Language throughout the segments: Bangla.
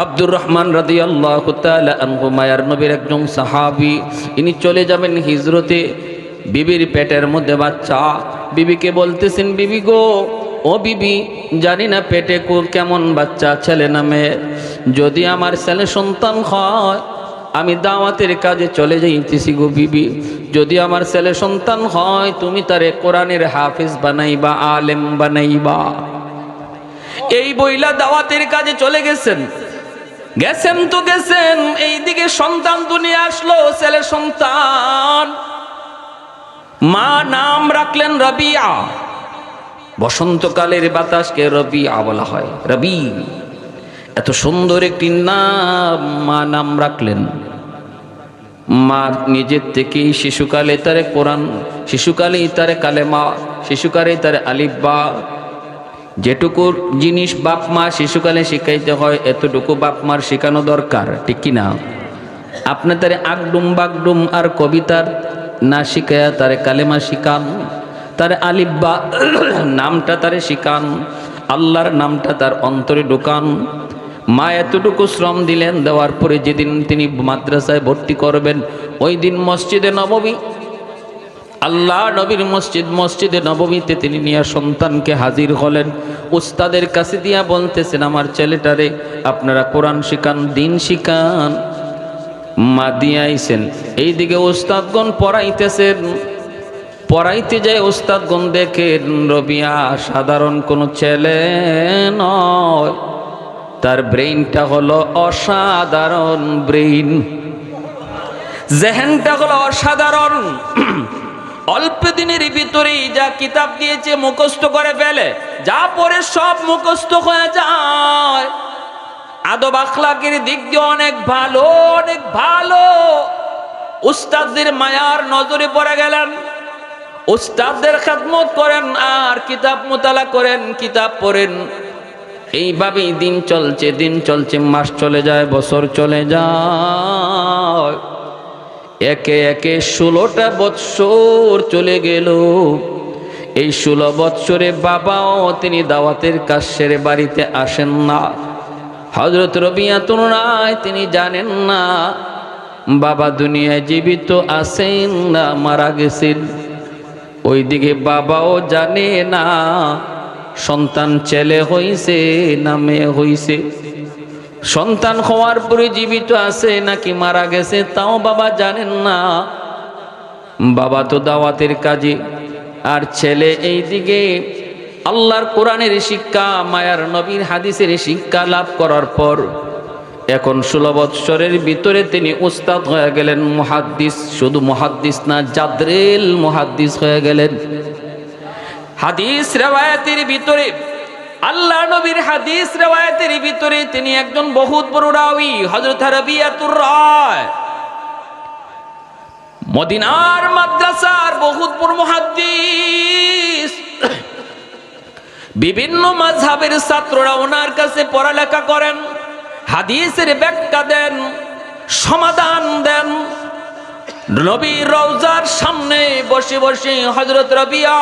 আব্দুর রহমান রাদিয়াল্লাহু তাআলা আনহু মায়ার নবীর একজন সাহাবী। ইনি চলে যাবেন হিজরতে। বিবির পেটের মধ্যে বাচ্চা। বিবিকে বলতেছেন, বিবি গো, ও বিবি, জানি না পেটে কেমন বাচ্চা, ছেলে না মেয়ে। যদি আমার ছেলে সন্তান হয় আমি দাওয়াতের কাজে চলে যাইতেছি গো বিবি। যদি আমার ছেলে সন্তান হয় তুমি তারে কোরআনের হাফেজ বানাইবা, আলেম বানাইবা। এই বইলা দাওয়াতের কাজে চলে গেছেন। গেছেন তো গেছেন, এইদিকে সন্তান দুনিয়া আসলো, ছেলে সন্তান। মা নাম রাখলেন রবিয়া। বসন্তকালের বাতাসকে রবিয়া বলা হয়, রবি। এত সুন্দর একটি নাম মা নাম রাখলেন। মা নিজের থেকেই শিশুকালে তারে কোরআন, শিশুকালেই তারে কালেমা, শিশুকালেই তারে আলিফ বা, যেটুকু জিনিস বাপ মা শিশুকালে শিখাইতে হয় এতটুকু বাপ মার শেখানো দরকার, ঠিক কিনা? আপনি তারে আগডুম বাগডুম আর কবিতার না শিখাইয়া তারে কালেমা শিখান, তারে আলিফ বা নামটা তারে শিখান, আল্লাহর নামটা তার অন্তরে ঢুকান। মা এতটুকু শ্রম দিলেন, দেওয়ার পরে যেদিন তিনি মাদ্রাসায় ভর্তি করবেন ওই দিন মসজিদে নববী, আল্লাহ নবীর মসজিদ, মসজিদে নববীতে তিনি নিয়ে সন্তানকে হাজির হলেন। উস্তাদের কাছে দিয়া বলতেছেন, আমার ছেলেটারে আপনারা কোরআন শিখান, দিন শিখান। মা দিয়ে আইছেন, এইদিকে উস্তাদগণ পড়াইতেছেন। পড়াইতে যায় উস্তাদগণ দেখেন রবিয়া সাধারণ কোনো ছেলে নয়, তার ব্রেইনটা হলো অসাধারণ ব্রেইন, জেহেনটা হলো অসাধারণ। অল্প দিনের ভিতরেই যা কিতাব দিয়েছে মুখস্থ করে ফেলে, যা পড়ে সব মুখস্থ হয়ে যায়। আদব আখলাকের দিক দিয়ে অনেক ভালো, অনেক ভালো। উস্তাদদের মায়ার নজরে পড়ে গেলেন, উস্তাদদের খেদমত করেন আর কিতাব মোতালা করেন, কিতাব পড়েন। এইভাবেই দিন চলছে, দিন চলছে, মাস চলে যায়, বছর চলে যায়। একে একে 16টা বৎসর চলে গেল। এই 16 বৎসরে বাবাও তিনি দাওয়াতের কাজ সেরে বাড়িতে আসেন না। হযরত রবিয়াতুন রায় তিনি জানেন না বাবা দুনিয়ায় জীবিত আছেন না মারা গেছেন। ওইদিকে বাবাও জানে না সন্তান ছেলে হইছে না মেয়ে হইছে, সন্তান হওয়ার পরে জীবিত আছে নাকি মারা গেছে তাও বাবা জানেন না। বাবা তো দাওয়াতের কাজে, আর ছেলে এইদিকে আল্লাহর কোরআনের শিক্ষা, মায়ার নবীর হাদিসের শিক্ষা লাভ করার পর এখন 16 বৎসরের ভিতরে তিনি উস্তাদ হয়ে গেলেন, মুহাদ্দিস। শুধু মুহাদ্দিস না, জাদরেল মুহাদ্দিস হয়ে গেলেন। হাদিস রিওয়ায়াতের ভিতরে, আল্লাহ নবীর হাদিস রিওয়ায়াতের ভিতরে তিনি একজন বহুত বড় রাওয়ী, হযরত রবিয়াতুর রায়। মদিনার মাদ্রাসার বহুত বড় মুহাদ্দিস। বিভিন্ন মাযহাবের ছাত্ররা ওনার কাছে পড়ালেখা করেন, হাদিসের ব্যাখ্যা দেন, সমাধান দেন। নবীর রওজার সামনে বসে বসে হযরত রবিয়া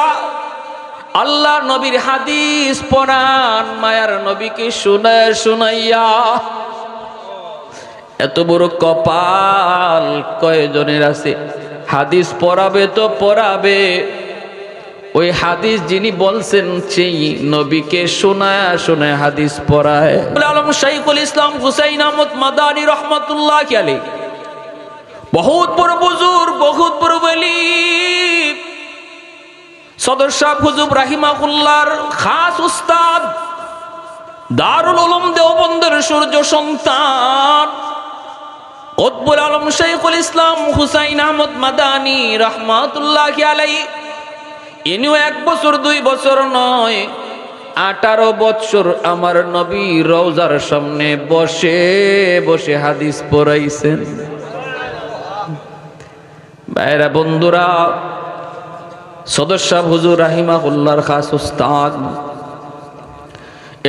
আল্লাহ নবীর হাদিস পড়ান, মায়ার নবীকে শুনাইয়া। এত বড় কপাল কয়জনের আছে? হাদিস পড়াবে তো পড়াবে, ওই হাদিস যিনি বলছেন সেই নবীকে শোনায় শোনায় হাদিস পড়ায়। আলম শাইখুল ইসলাম হুসাইন আহমদ মাদানী রহমতুল্লাহ আলাইহি, বহুত বড় বুজুর্গ, বহুত বড় ওলি। সদর শাহ হুজুর রাহিমাহুল্লাহর খাস উস্তাদ, দারুল উলুম দেওবন্দের সূর্য সন্তান কুতবুল আলম শাইখুল ইসলাম হুসাইন আহমদ মাদানী রহমতুল্লাহ আলাইহি। ইনিও 1 বছর 2 বছর নয়, 18 বছর আমার নবী রওজার সামনে বসে বসে হাদিস পড়াইছেন। ভাইরা বন্ধুরা, সদর শাহ হুজুর রাহিমাহুল্লাহর খাস উস্তাদ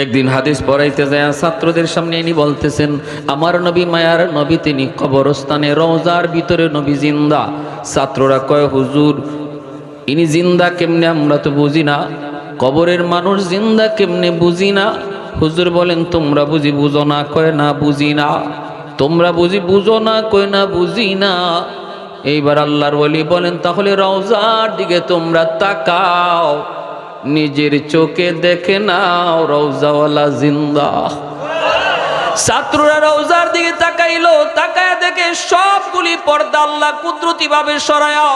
একদিন হাদিস পড়াইতে যায় ছাত্রদের সামনে ইনি বলতেছেন, আমার নবী মায়ার নবী তিনি কবরস্থানে, রওজার ভিতরে নবী জিন্দা। ছাত্ররা কয়, হুজুর ইনি জিন্দা কেমনে? আমরা তো বুঝি না, কবরের মানুষ জিন্দা কেমনে বুঝি না। হুজুর বলেন তোমরা বুঝি বুঝো না? কয় না বুঝি না। তোমরা বুঝি বুঝো না? কয় না বুঝি না। এইবার আল্লাহর ওলি বলেন তাহলে রওজার দিকে তোমরা তাকাও, নিজের চোখে দেখে নাও রওজাওয়ালা জিন্দা। ছাত্ররা রওজার দিকে তাকাইলো, তাকায় দেখে সবগুলি পর্দা আল্লাহ কুদরতি ভাবে সরায়া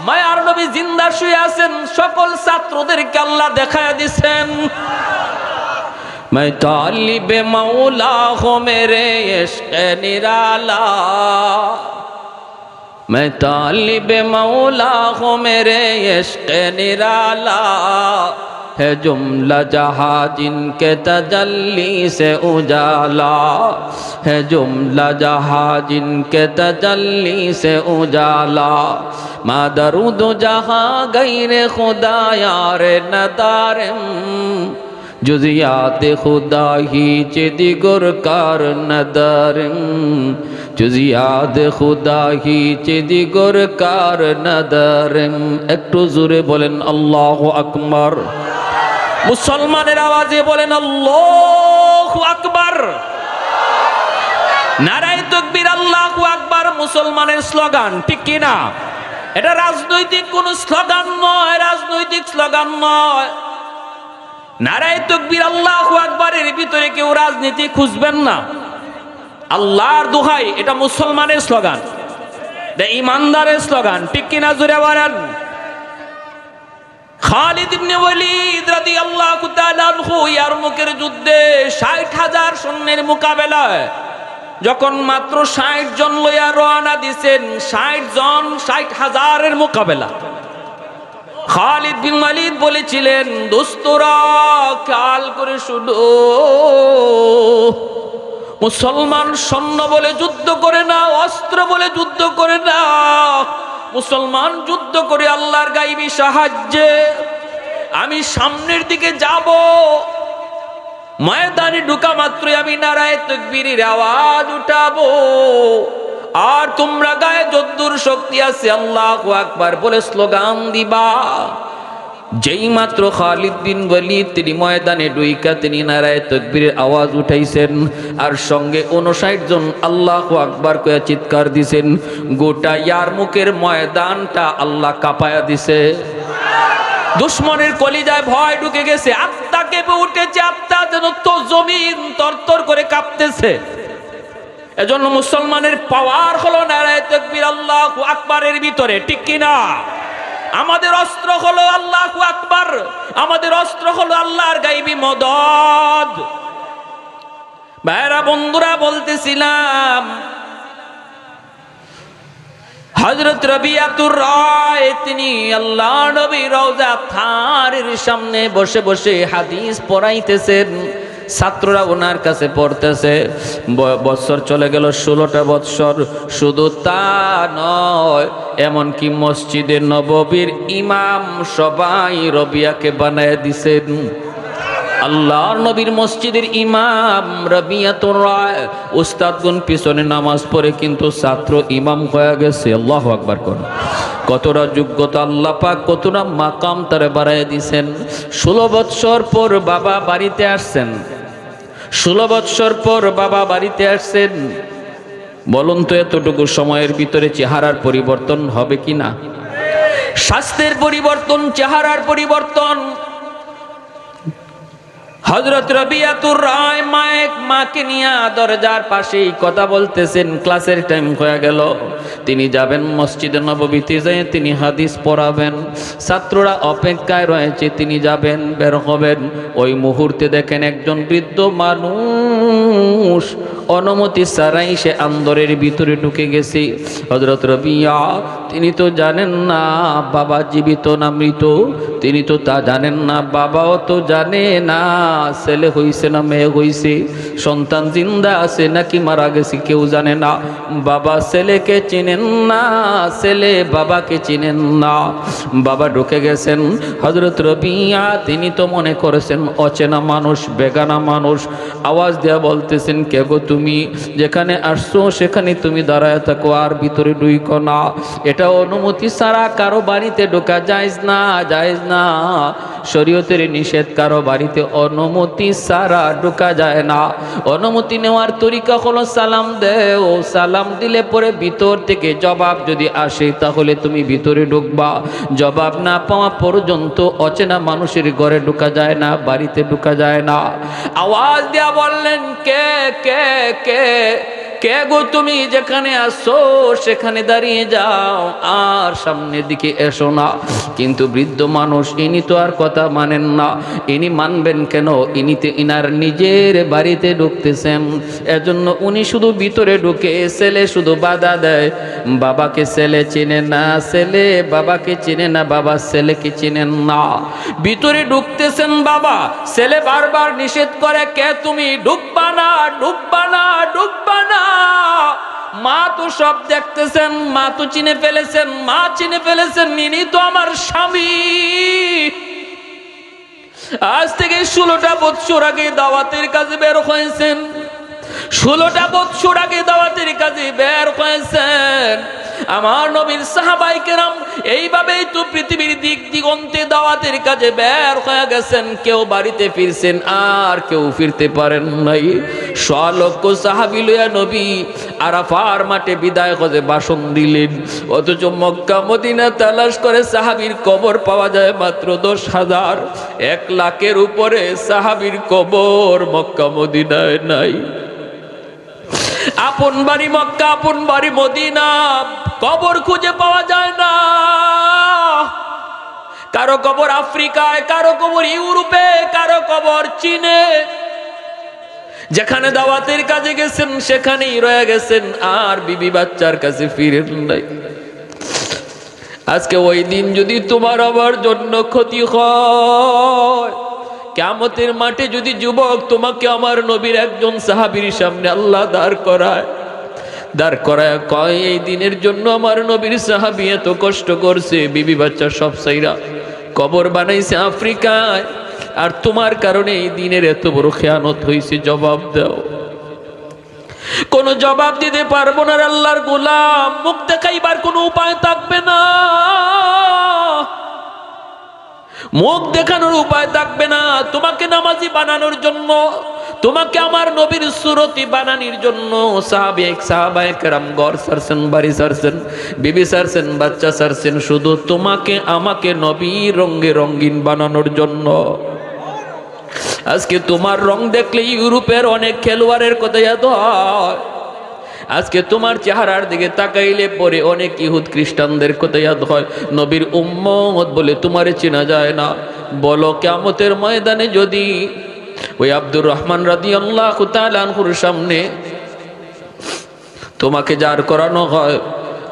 মায়ার নবী জিন্দা শুয়ে আছেন। সকল ছাত্রদেরকে আল্লাহ দেখায় দিচ্ছেন। मैं तालिब मौला हो मेरे इश्क़ निराला, मैं तालिब मौला हो मेरे इश्क़ निराला, है जुमला जहाँ जिनके तजल्ली से उजाला, है जुमला जहाँ जिनके तजल्ली से उजाला, मा दरूद जहाँ गैर खुदा यार नदारम, जुज़ियात खुदा ही चिदिगुर कार नदारम, जुज़ियात खुदा ही चिदिगुर कार नदारम। একটু জোরে বলেন আল্লাহু আকবার। মুসলমানের আওয়াজে বলেন আল্লাহু আকবার। নারায়ে তাকবীর, আল্লাহু আকবার মুসলমানের স্লোগান, ঠিক কি না? এটা রাজনৈতিক কোন স্লোগান নয়, রাজনৈতিক স্লোগান নয়। নারায়ে তাকবীর আল্লাহু আকবারের ভিতরে কেউ রাজনীতি খুঁজবেন না। আল্লাহর দোহাই, এটা মুসলমানের স্লোগান, এটা ইমানদারের স্লোগান, ঠিক কি না? জোরে বলেন। খালিদ ইবনে ওয়ালিদ রাদিয়াল্লাহু তাআলা আনহু ইয়ারমুকের যুদ্ধে ৬০,০০০ সৈন্যের মোকাবেলায় যখন মাত্র ৬০ জন লইয়া রওনা দিয়েছেন, ৬০ জন ৬০,০০০-এর মোকাবেলা। খালিদ বিন ওয়ালিদ বলেছিলেন, দোস্তরা খেয়াল করে শুনো, মুসলমান সৈন্য বলে যুদ্ধ করে না, অস্ত্র বলে যুদ্ধ করে না, মুসলমান যুদ্ধ করে আল্লাহর গাইবী সাহায্যে। আমি সামনের দিকে যাব, ময়দানে ঢোকা মাত্রই আমি নারায়ে তাকবীরের আওয়াজ উঠাবো, আর তোমরা গায়ে যদ্দুর শক্তি আছে আল্লাহু আকবার বলে স্লোগান দিবা। যেই মাত্র খালিদ বিন ওয়ালিদ তিনি ময়দানে ঢুইকা তিনি নারায়ে তাকবীরের আওয়াজ উঠাইছেন, আর সঙ্গে 59 জন আল্লাহু আকবার কয়ে চিৎকার দিছেন, গোটা ইয়ারমুকের ময়দানটা আল্লাহ কাঁপায়া দিছে। দুশমনের কলিজায় ভয় ঢুকে গেছে, আত্মা কেঁপে উঠেছে, আত্মা যেন তো জমিন তরতর করে কাঁপতেছে। এজন্য মুসলমানের পাওয়ার হলো নারায়ে তাকবীর আল্লাহু আকবারের ভিতরে, ঠিক কি না? আমাদের অস্ত্র হলো আল্লাহু আকবার, আমাদের অস্ত্র হলো আল্লাহর গায়বী মদদ। ভাইরা বন্ধুরা, বলতেছিলাম হযরত রবিয়াতুর রায় তিনি আল্লাহ নবী রওজা থারের সামনে বসে বসে হাদিস পড়াইতেছেন। ছাত্ররা ওনার কাছে পড়তেছে। বৎসর চলে গেল 16টা বৎসর। শুধু তা নয়, এমনকি মসজিদে নববীর ইমাম সবাই রবিয়াকে বানায় দিছেন। আল্লাহর নবীর মসজিদের ইমাম রবিয়াতুর রায়, উস্তাদগুন পিছনে নামাজ পড়ে কিন্তু ছাত্র ইমাম হয়ে গেছে। আল্লাহু আকবার করুন। কতটা যোগ্যতা আল্লাহ পাক, কতটা মাকাম তারে বাড়ায় দিছেন। 16 বৎসর পর বাবা বাড়িতে আসছেন। 16 বৎসর পর বাবা বাড়িতে আসছেন। বলুন তো এতটুকু সময়ের ভিতরে চেহারার পরিবর্তন হবে কি না? স্বাস্থ্যের পরিবর্তন, চেহারার পরিবর্তন। হযরত রবিয়াতুর রায় মাকে নিয়ে দরজার পাশেই কথা বলতেছেন। ক্লাসের টাইম হয়ে গেল, তিনি যাবেন মসজিদে নববীতে, যেয়ে তিনি হাদিস পড়াবেন। ছাত্ররা অপেক্ষায় রয়েছে, তিনি যাবেন, বের হবেন। ওই মুহূর্তে দেখেন একজন বৃদ্ধ মানুষ অনুমতি ছাড়াই সে আন্দরের ভিতরে ঢুকে গেছে। হযরত রবিয়া তিনি তো জানেন না বাবা জীবিত না মৃত, তিনি তো তা জানেন না। বাবাও তো জানে না ছেলে হইছে না মেয়ে হইছে, সন্তান জিন্দা আছে নাকি মারা গেছে, কেউ জানে না। বাবা ছেলেকে চিনেন না, ছেলে বাবাকে চিনেন না। বাবা ঢুকে গেছেন। হযরত রবিয়া তিনি তো মনে করেছেন অচেনা মানুষ, বেগানা মানুষ। আওয়াজ দেয়া বলতেছেন, কে গো তুমি? যেখানে আসছো সেখানে তুমি দাঁড়ায় থাকো, আর ভিতরে ঢুইকো না। এটা অনুমতি ছাড়া কারো বাড়িতে ঢোকা জায়েজ না, জায়েজ না। শরীয়তের নিষেধ, কারো বাড়িতে অনুমতি ছাড়া ঢোকা যায় না। অনুমতি নেওয়ার তরিকা হলো সালাম দেও, সালাম দিলে পরে ভিতর থেকে জবাব যদি আসে তাহলে তুমি ভিতরে ঢুকবা। জবাব না পাওয়া পর্যন্ত অচেনা মানুষের ঘরে ঢোকা যায় না, বাড়িতে ঢোকা যায় না। আওয়াজ দেয়া বললেন, কে কে কে কে গো তুমি? যেখানে আসো সেখানে দাঁড়িয়ে যাও, আর সামনের দিকে এসো না। কিন্তু বৃদ্ধ মানুষ, ইনি তো আর কথা মানেন না। ইনি মানবেন কেন? ইনিতে ইনার নিজের বাড়িতে ঢুকতেছেন, এজন্য উনি শুধু ভিতরে ঢুকে, ছেলে শুধু বাধা দেয়। বাবাকে ছেলে চিনে না, ছেলে বাবাকে চিনে না, বাবা ছেলেকে চিনেন না। ভিতরে ঢুকতেছেন বাবা, ছেলে বারবার নিষেধ করে, কে তুমি? ঢুকবা না, ঢুকবা না, ঢুকবা না। মা তো সব দেখতেছেন, মা তো চিনে ফেলেছেন, মা চিনে ফেলেছেন, ইনি তো আমার স্বামী। আজ থেকে 16টা বছর আগে দাওয়াতের কাজে বের হয়েছেন, 16টা বছর আগে দাওয়াতের কাজে বের হয়েছেন। আমার নবীর সাহাবায়ে কেরাম এইভাবেই তো পৃথিবীর দিক দিগন্তে দাওয়াতের কাজে বের হয়ে গেছেন। কেউ বাড়িতে ফিরছেন, আর কেউ ফিরতে পারেন নাই। লক্ষ সাহাবী লইয়া নবী আরাফার মাঠে বিদায় হজে ভাষণ দিলেন, অথচ মক্কা মদিনা তালাশ করে সাহাবীর কবর পাওয়া যায় মাত্র 10,000। 1 লাখের উপরে সাহাবীর কবর মক্কা মদিনায় নাই। আপন বাড়ি মক্কা, আপন বাড়ি মদিনা, কবর খুঁজে পাওয়া যায় না। কারো কবর আফ্রিকায়, কারো কবর ইউরোপে, কারো কবর চীনে। যেখানে দাওয়াতের কাজে গেছেন সেখানেই রয়ে গেছেন, আর বিবি বাচ্চার কাছে ফিরেন নাই। আজকে ওই দিন যদি তোমার আমার জন্য ক্ষতি হয়, কিয়ামতের মাঠে যদি যুবক তোমাকে আমার নবীর একজন সাহাবীর সামনে আল্লাহ দাঁড় করায় কয়, এই দিনের জন্য আমার নবীর সাহাবী এত কষ্ট করছে, বিবি বাচ্চা সব সাইরা কবর বানাইছে আফ্রিকায়, আর তোমার কারণে এই দিনের এত বড় খেয়ানত হয়েছে, জবাব দাও। কোন জবাব দিতে পারবো না আল্লাহর গোলাম, মুখ দেখাইবার কোনো উপায় থাকবে না, মুখ দেখানোর উপায় থাকবে না। তোমাকে নামাজি বানানোর জন্য, তোমাকে আমার নবীর সুরতি বানানোর জন্য সাহাবায়ে কেরাম ঘর ছাড়ছেন, বাড়ি ছাড়ছেন, বিবি ছাড়ছেন, বাচ্চা ছাড়ছেন, শুধু তোমাকে আমাকে নবীর রঙে রঙিন বানানোর জন্য। আজকে তোমার রং দেখলে ইউরোপের অনেক খেলোয়াড়ের কথা ইয়াদ হয়। আজকে তোমার চেহারার দিকে তাকাইলে পরে অনেক ইহুদ খ্রিস্টানদের কথা ইয়াদ হয়। নবীর উম্মত বলে তোমারে চেনা যায় না। বলো কিয়ামতের ময়দানে যদি ওই আব্দুর রহমান রাদিয়াল্লাহু তাআলা আনহুর সামনে তোমাকে দাঁড় করানো হয়,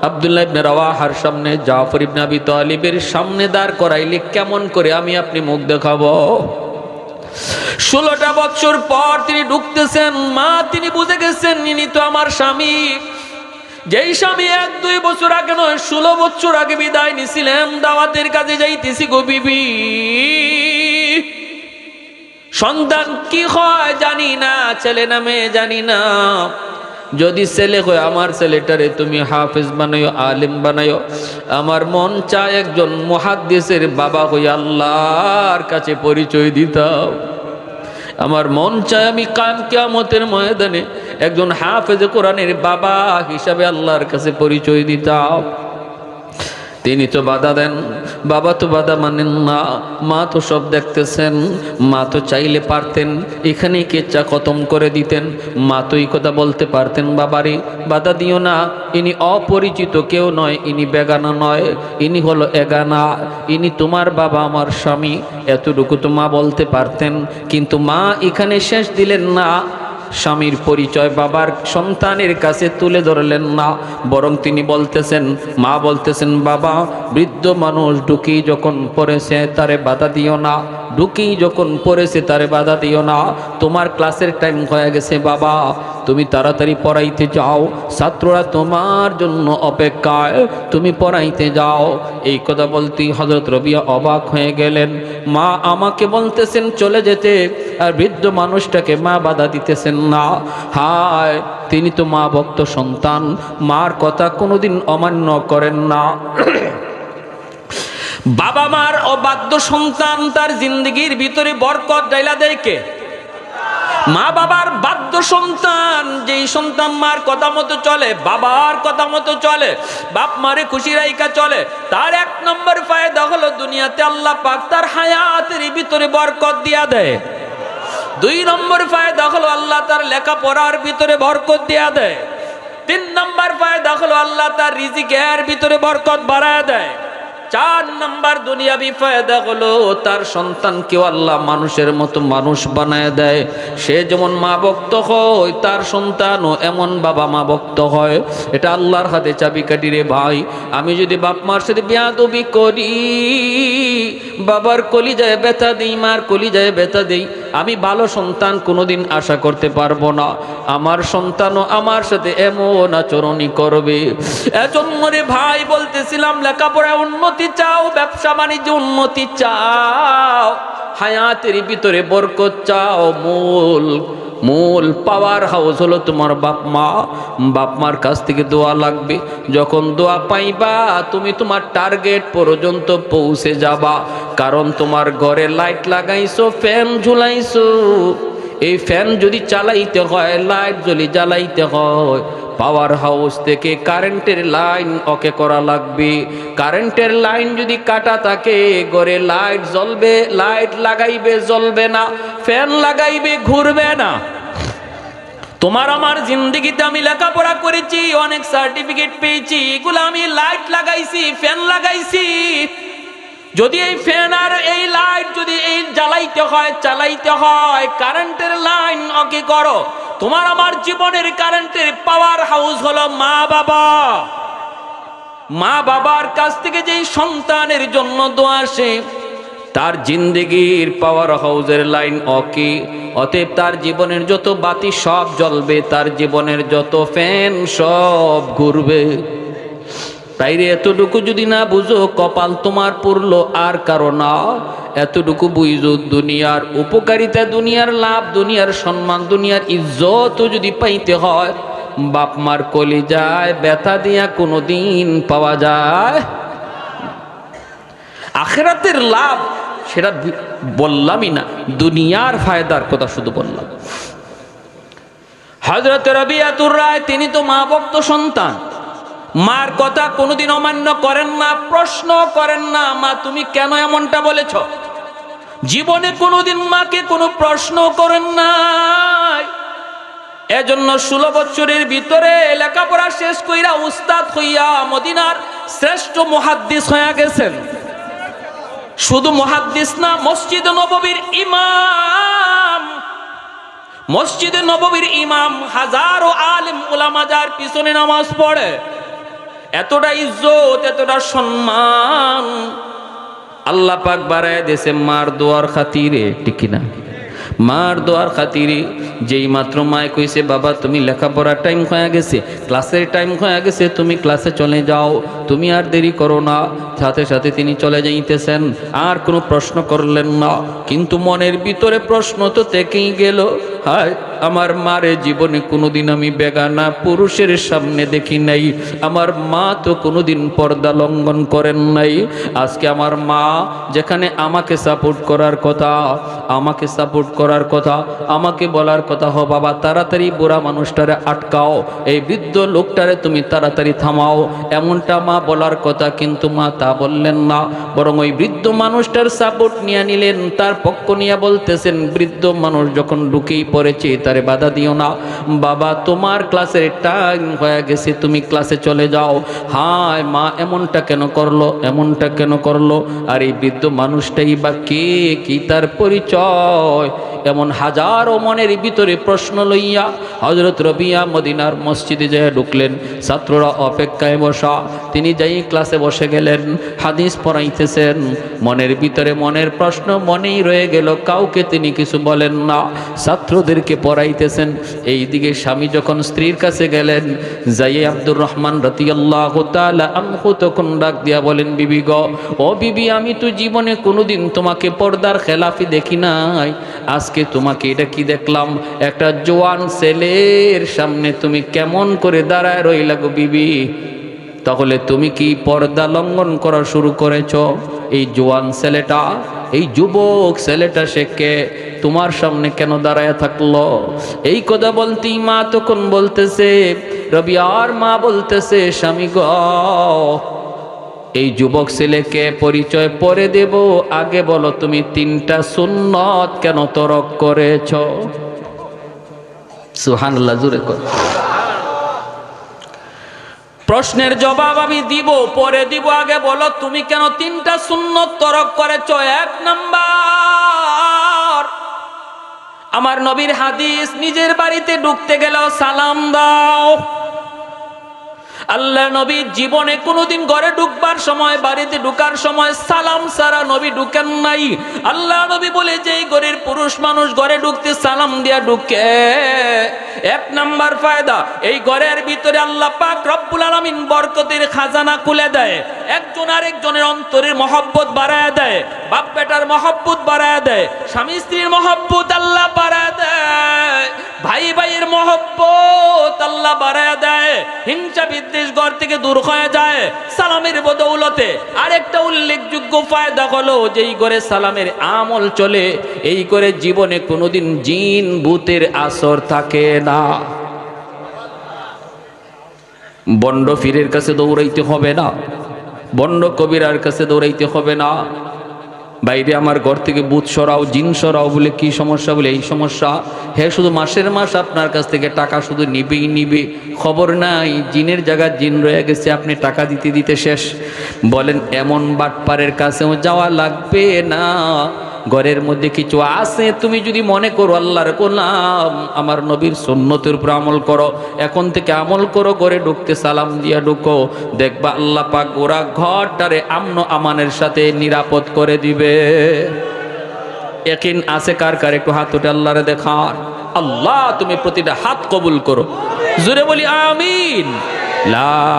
আব্দুল্লাহ ইবনে রাওয়াহার সামনে, জাফর ইবনে আবি তালিবের সামনে দাঁড় করাইলে কেমন করে আমি আপনি মুখ দেখাবো? 16টা বছর পর তিনি ঢুকতেছেন, মা তিনি বুঝে গেছেন ইনি তো আমার স্বামী। যেই স্বামী 1-2 বছর আগে নয় 16 বছর আগে বিদায় নিছিলেন, দাওয়াতের কাজে যাইতেছি গো বিবি। সন্তান কি হয় জানি না, ছেলে না মেয়ে জানি না। যদি ছেলে হয় আমার ছেলেটারে তুমি হাফেজ বানাইও, আলেম বানাইও। আমার মন চায় একজন মুহাদ্দিসের বাবা হয়ে আল্লাহর কাছে পরিচয় দিতাম। আমার মন চায় আমি কিয়ামতের ময়দানে একজন হাফেজ কোরআনের বাবা হিসাবে আল্লাহর কাছে পরিচয় দিতাম। তিনি তো বাধা দেন, বাবা তো বাধা মানেন না, মা তো সব দেখতেছেন। মা তো চাইলে পারতেন এখানেই কেচ্চা খতম করে দিতেন, মা তো এই কথা বলতে পারতেন, বাবারে বাধা দিও না, ইনি অপরিচিত কেউ নয়, ইনি বেগানা নয়, ইনি হলো এগানা, ইনি তোমার বাবা আমার স্বামী, এতটুকু তো মা বলতে পারতেন। কিন্তু মা এখানে শেষ দিলেন না, স্বামীর পরিচয় বাবার সন্তানের কাছে তুলে ধরলেন না, বরং তিনি বলতেছেন, মা বলতেছেন, বাবা বৃদ্ধ মানুষ ঢুকি যখন পড়েছে তারে বাধা দিও না, ঢুকেই যখন পড়েছে তারে বাধা দিও না। তোমার ক্লাসের টাইম হয়ে গেছে বাবা, তুমি তাড়াতাড়ি পড়াইতে যাও, ছাত্ররা তোমার জন্য অপেক্ষায়, তুমি পড়াইতে যাও। এই কথা বলতেই হযরত রবিয়া অবাক হয়ে গেলেন। মা আমাকে বলতেছেন চলে যেতে, আর বৃদ্ধ মানুষটাকে মা বাধা দিতেছেন না। হায়, তিনি তো মা ভক্ত সন্তান, মার কথা কোনোদিন অমান্য করেন না। বাবা মার অবাধ্য সন্তান তার জিন্দগির ভিতরে বরকত ডাইলা দেয় কে? মা বাবার বাধ্য সন্তান, যেই সন্তান মার কথা মতো চলে, বাবার কথা মতো চলে, বাপ মারে খুশি রাইকা চলে, তার এক নম্বর ফায়দা হলো দুনিয়াতে আল্লাহ পাক তার হায়াতের ভিতরে বরকত দিয়া দেয়। দুই নম্বর ফায়দা হলো আল্লাহ তার লেখাপড়ার ভিতরে বরকত দিয়া দেয়। তিন নম্বর ফায়দা হলো আল্লাহ তার রিজিকের ভিতরে বরকত বাড়ায় দেয়। চার নম্বর দুনিয়াবি ফায়দা হলো তার সন্তানকেও আল্লাহ মানুষের মতো মানুষ বানায় দেয়। সে যেমন মা ভক্ত হয়, তার সন্তানও এমন বাবা মা ভক্ত হয়। এটা আল্লাহর হাতে চাবিকাঠি রে ভাই। আমি যদি বাপ মার সাথে বেয়াদবি করি, বাবার কলিজায় ব্যথা দিই, মার কলিজায় ব্যথা দিই, আমি ভালো সন্তান কোনোদিন আশা করতে পারবো না। আমার সন্তানও আমার সাথে এমন আচরণই করবে। এজন্য রে ভাই বলতেছিলাম, লেখাপড়া উন্নতি চাও, ব্যবসা বাণিজ্য উন্নতি চাও, হায়াতের ভিতরে বরকত চাও, মূল পাওয়ার হাউস হলো তোমার বাপ মা। বাপ মার কাছ থেকে দোয়া লাগবে। যখন দোয়া পাইবা তুমি তোমার টার্গেট পর্যন্ত পৌঁছে যাবা। কারণ তোমার ঘরে লাইট লাগাইছো, ফ্যান ঝুলাইছো, এই ফ্যান যদি চালাইতে হয়, লাইট যদি জ্বালাইতে হয়, পাওয়ার হাউস থেকে কারেন্টের লাইন ওকে করা লাগবে। কারেন্টের লাইন যদি কাটা থাকে, ঘরে লাইট জ্বলবে, লাইট লাগাইবে জ্বলবে না, ফ্যান লাগাইবে ঘুরবে না। তোমার আমার জিন্দগিতে আমি লেখাপড়া করেছি, অনেক সার্টিফিকেট পেয়েছি, এগুলো আমি লাইট লাগাইছি, ফ্যান লাগাইছি। যদি এই ফ্যান আর এই লাইট যদি এই জ্বালাইতে হয়, চালাইতে হয়, কারেন্টের লাইন ওকে করো। তোমার আমার জীবনের কারেন্টের পাওয়ার হাউস হলো মা বাবা। মা বাবার কাছ থেকে যেই সন্তানের জন্য দোয়া আসে, তার জিন্দগির পাওয়ার হাউসের লাইন ওকে। অতএব তার জীবনের যত বাতি সব জ্বলবে, তার জীবনের যত ফ্যান সব ঘুরবে। তাইরে এতটুকু যদি না বুঝো, কপাল তোমার পুরলো আর কারো না। এতটুকু বুঝো, দুনিয়ার উপকারিতা, দুনিয়ার লাভ, দুনিয়ার সম্মান, দুনিয়ার ইজ্জত যদি পাইতে হয়, বাপ মার কলিজায় ব্যথা দিয়া কোনোদিন পাওয়া যায়। আখিরাতের লাভ সেটা বললামই না, দুনিয়ার ফায়দার কথা শুধু বললাম। হযরত রবিয়াতুর রায় তিনি তো মা ভক্ত সন্তান, মার কথা কোনোদিন অমান্য করেন না, প্রশ্ন করেন না, মা তুমি কেন এমনটা বলেছ। জীবনে কোনোদিন মাকে কোনো প্রশ্ন করেন নাই। এজন্য 16 বছরের ভিতরে লেখাপড়া শেষ কইরা উস্তাদ হইয়া মদিনার শ্রেষ্ঠ মুহাদ্দিস হয়ে গেছেন। শুধু মুহাদ্দিস না, মসজিদে নববীর ইমাম। মসজিদে নববীর ইমাম, হাজারো আলেম উলামা যার পিছনে নামাজ পড়ে। এতটা ইজ্জত, এতটা সম্মান আল্লাহ পাক বাড়ায় দিয়েছে মার দোয়ার খাতিরে, ঠিক কিনা? মার দোয়ার খাতিরে। যেই মাত্র মায় কইছে বাবা তুমি লেখাপড়ার টাইম হয়ে গেছে, ক্লাসের টাইম হয়ে গেছে, তুমি ক্লাসে চলে যাও, তুমি আর দেরি করো না, সাথে সাথে তিনি চলে যাইতেছেন, আর কোনো প্রশ্ন করলেন না। কিন্তু মনের ভিতরে প্রশ্ন তো থেকেই গেল, হায় আমার মারে জীবনে কোনোদিন আমি বেগানা পুরুষের সামনে দেখি নাই, আমার মা তো কোনোদিন পর্দা লঙ্ঘন করেন নাই। আজকে আমার মা যেখানে আমাকে সাপোর্ট করার কথা, আমাকে সাপোর্ট করার কথা, আমাকে বলার কথা, হো বাবা তাড়াতাড়ি বুড়া মানুষটারে আটকাও, এই বৃদ্ধ লোকটারে তুমি তাড়াতাড়ি থামাও, এমনটা মা বলার কথা, কিন্তু মা তা বললেন না। বরং ওই বৃদ্ধ মানুষটার সাপোর্ট নিয়ে নিলেন, তার পক্ষ নিয়ে বলতেছেন, বৃদ্ধ মানুষ যখন ঢুকেই পড়েছে তারে বাধা দিও না, বাবা তোমার ক্লাসের টাইম হয়ে গেছে, তুমি ক্লাসে চলে যাও। হায় মা এমনটা কেন করলো, এমনটা কেন করলো? আর এই বৃদ্ধ মানুষটাই বা কে, কি তার পরিচয়? এমন হাজারো মনের ভিতরে প্রশ্ন লইয়া হযরত রবিয়া মদিনার মসজিদে যেয়ে ঢুকলেন। ছাত্ররা অপেক্ষায় বসা, তিনি যাই ক্লাসে বসে গেলেন, হাদিস পড়াইতেছেন। মনের ভিতরে মনের প্রশ্ন মনেই রয়ে গেল, কাউকে তিনি কিছু বলেন না, ছাত্রদেরকে পড়াইতেছেন। এইদিকে স্বামী যখন স্ত্রীর কাছে গেলেন, যাই আব্দুর রহমান রাদিয়াল্লাহু তাআলা আনহু তখন ডাক দিয়া বলেন, বিবি গো, ও বিবি, আমি তো জীবনে কোনোদিন তোমাকে পর্দার খেলাফি দেখি নাই, আজকে তোমাকে এটা কি দেখলাম, একটা জোয়ান ছেলের সামনে তুমি কেমন করে দাঁড়ায় রইলা গো বিবি, তাহলে তুমি কি পর্দা লঙ্ঘন করা শুরু করেছ? এই জোয়ান ছেলেটা, এই যুবক ছেলেটা সে কে? তোমার সামনে কেন দাঁড়ায় থাকলো? এই কথা বলতেই মা তখন বলতেছে, রবিয়ার মা বলতেছে, স্বামী গো, এই যুবক ছেলেকে পরিচয় পরে দেব, আগে বলো তুমি 3টা সুন্নত কেন তরক করেছ? সুবহানাল্লাহ, জোরে কর। প্রশ্নের জবাব আমি দিব, পরে দিব, আগে বলো তুমি কেন 3টা সুন্নত তরক করেছ? 1 নাম্বার, আমার নবীর হাদিস, নিজের বাড়িতে ঢুকতে গেল সালাম দাও। আল্লাহ নবী জীবনে কোনোদিন ঘরে ঢুকবার সময়, বাড়িতে ঢুকার সময় সালাম ছাড়া নবী ঢুকেন নাই। আল্লাহ নবী বলে যে এই ঘরের পুরুষ মানুষ ঘরে ঢুকতে সালাম দিয়া ঢুকে, 1 নাম্বার ফায়দা, এই ঘরের ভিতরে আল্লাহ পাক রব্বুল আলামিন বরকতের খাজানা খুলে দেয়। একজন আরেকজনের অন্তরের মহব্বত বাড়ায় দেয়, বাপ বেটার মহব্বত বাড়ায় দেয়, স্বামী স্ত্রীর মহব্বত আল্লাহ বাড়ায় দেয়, ভাই ভাইয়ের মহব্বত আল্লাহ বাড়ায় দেয়, হিংসা বিদ্বেষ ঘর থেকে দূর হয়ে যায় সালামের বদৌলতে। আরেকটা উল্লেখযোগ্য ফায়দা হলো, যেই করে সালামের আমল চলে, এই করে জীবনে কোনোদিন জিন ভূতের আসর থাকে না। বন্ড ফিরের কাছে দৌড়াইতে হবে না, বন্ড কবিরার কাছে দৌড়াইতে হবে না। বাইরে আমার ঘর থেকে ভূত সরাও, জিন সরাও বলে কি সমস্যা? বলে এই সমস্যা। হ্যাঁ, শুধু মাসের মাস আপনার কাছ থেকে টাকা শুধু নিবেই নিবে, খবর নাই জিনের জায়গায় জিন রয়ে গেছে, আপনি টাকা দিতে দিতে শেষ। বলেন এমন বাটপারের কাছেও যাওয়া লাগবে না। ঘরের মধ্যে কিছু আছে, তুমি যদি মনে করো আল্লাহর গোলাম, আমার নবীর সুন্নতের উপর আমল করো, এখন থেকে আমল করো, ঘরে ঢুকতে সালাম দিয়া ঢুকো, দেখবা আল্লাহ পাক ওরা ঘরটারে আমন আমানের সাথে নিরাপদ করে দিবে। ইয়াকিন আছে কার কার? একটু হাত উঠে আল্লাহরে দেখান। আল্লাহ তুমি প্রতিটা হাত কবুল করো, জোরে বলি আমিন। লা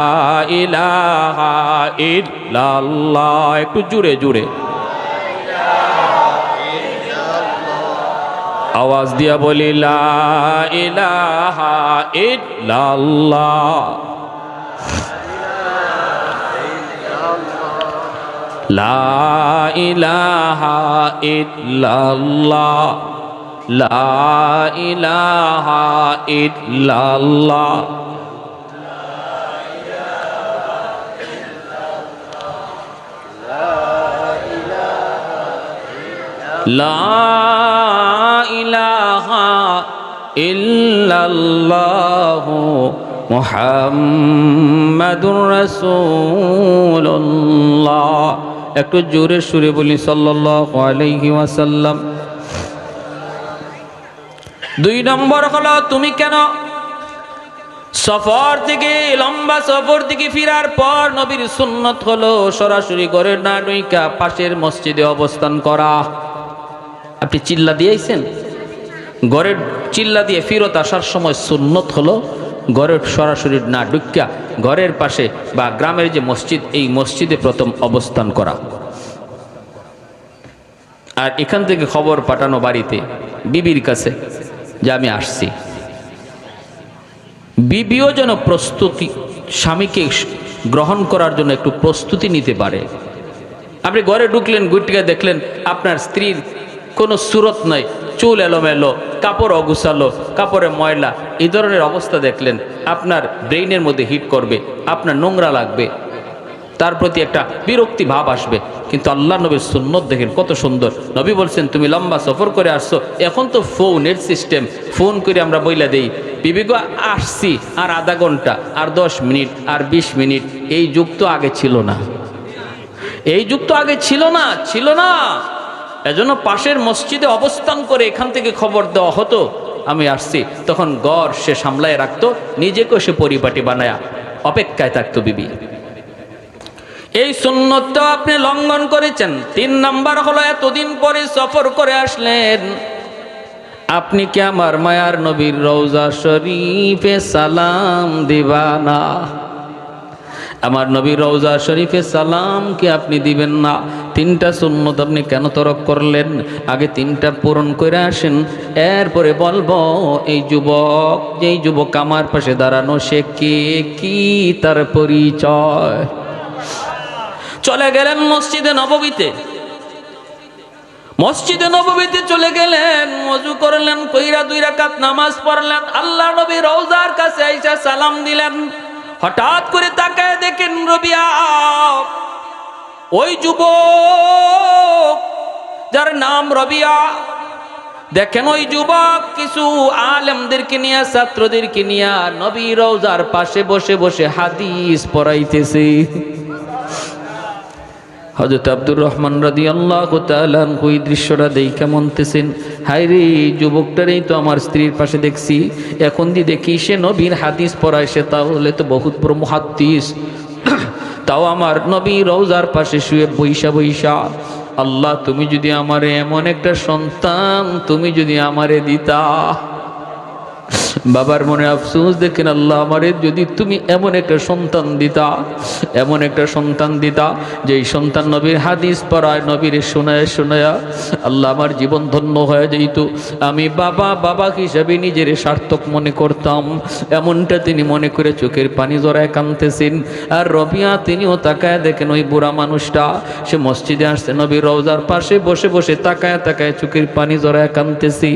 ইলাহা ইল্লাল্লাহ, একটু জোরে জোরে আওয়াজ দিয়া বলি, লা ইলাহা ইল্লাল্লাহ, লা ইলাহা ইল্লাল্লাহ, লা ইলাহা ইল্লাল্লাহ, লা ইলাহা ইল্লাল্লাহু মুহাম্মাদুর রাসূলুল্লাহ। একটু জোরে সুরে বলি সাল্লাল্লাহু আলাইহি ওয়াসাল্লাম। 2 নম্বর হলো, তুমি কেন সফর থেকে, লম্বা সফর থেকে ফিরার পর নবীর সুন্নত হলো সরাসরি ঘরের না ঢুইকা পাশের মসজিদে অবস্থান করা। আপনি চিল্লা দিয়েছেন, ঘরের চিল্লা দিয়ে ফিরত আসার সময় সুন্নত হলো ঘরের সরাসরি না ঢুকিয়া ঘরের পাশে বা গ্রামের যে মসজিদ, এই মসজিদে প্রথম অবস্থান করা। আর এখান থেকে খবর পাঠানো বাড়িতে বিবির কাছে যে আমি আসছি। বিবিও যেন প্রস্তুতি, স্বামীকে গ্রহণ করার জন্য একটু প্রস্তুতি নিতে পারে। আপনি ঘরে ঢুকলেন, গুটিকা দেখলেন আপনার স্ত্রীর কোনো সুরত নাই, চুল এলোমেলো, কাপড় অগুছালো, কাপড়ে ময়লা, এই ধরনের অবস্থা দেখলেন, আপনার ব্রেইনের মধ্যে হিট করবে, আপনার নোংরা লাগবে, তার প্রতি একটা বিরক্তি ভাব আসবে। কিন্তু আল্লাহ নবীর সুন্নত দেখেন কত সুন্দর। নবী বলছেন তুমি লম্বা সফর করে আসছো, এখন তো ফোনের সিস্টেম, ফোন করে আমরা বইলা দেই বিবিগো আসছি, আর আধা ঘন্টা, আর 10 মিনিট, আর 20 মিনিট। এই যুগ তো আগে ছিল না, এই যুগ তো আগে ছিল না, ছিল না। এজন্য পাশের মসজিদে অবস্থান করে এখান থেকে খবর দেওয়া হতো আমি আসছি, তখন ঘর সে সামলায় রাখতো, নিজেকেও সে পরিপাটি বানায়া অপেক্ষায় থাকতো বিবি। এই সুন্নতটা আপনি লঙ্ঘন করেছেন। 3 নাম্বার হলো এতদিন পরে সফর করে আসলেন, আপনি কি আমার মায়ার নবীর রওজা শরীফে সালাম দিবা না? আমার নবীর রওজা শরীফে সালাম কি আপনি দিবেন না? 3টা সুন্নত আপনি কেন তরক করলেন? আগে 3টা পূরণ করে আসেন, এরপরে বলবো এই যুবক, যেই যুবক আমার পাশে দাঁড়ানো সে কে, কি তার পরিচয়। চলে গেলেন মসজিদে নববীতে, মসজিদে নববীতে চলে গেলেন, ওযু করলেন, কইরা 2 রাকাত নামাজ পড়লেন, আল্লাহ নবী রওজার কাছে আইসা সালাম দিলেন। হঠাৎ করে তাকায় দেখেন রবিয়া, ওই যুবক যার নাম রবিয়া, দেখেন ওই যুবক কিছু আলেমদেরকে নিয়ে, ছাত্রদেরকে নিয়ে নবী রওজার পাশে বসে বসে হাদিস পড়াইতেছে। হযরত আব্দুর রহমান রাদিয়াল্লাহু তাআলা ওই দৃশ্যটা দেখে মনতেছেন, হায় রে, যুবকটারই তো আমার স্ত্রীর পাশে দেখছি, এখন দিয়ে দেখি সে নবীর হাদিস পড়ায়, সে তাহলে তো বহুত বড় মুহাদ্দিস। তাও আমার নবী রওজার পাশে শুয়ে বইসা বইসা, আল্লাহ তুমি যদি আমারে এমন একটা সন্তান তুমি যদি আমারে দিতা। বাবার মনে আফসোস, দেখেন আল্লাহ আমারে যদি তুমি এমন একটা সন্তান দিতা, এমন একটা সন্তান দিতা যেই সন্তান নবীর হাদিস পড়ায়, নবীর শোনায় শোনায়া আল্লাহ আমার জীবন ধন্য হয়ে যেত। আমি বাবা বাবা হিসাবে নিজের সার্থক মনে করতাম। এমনটা তিনি মনে করে চোখের পানি জড়ায় কাঁদতেছেন। আর রবিয়া তিনিও তাকায় দেখেন ওই বুড়া মানুষটা, সে মসজিদে আসছে, নবীর রওজার পাশে বসে বসে তাকায় তাকায় চোখের পানি জড়ায় কাঁদতেছি।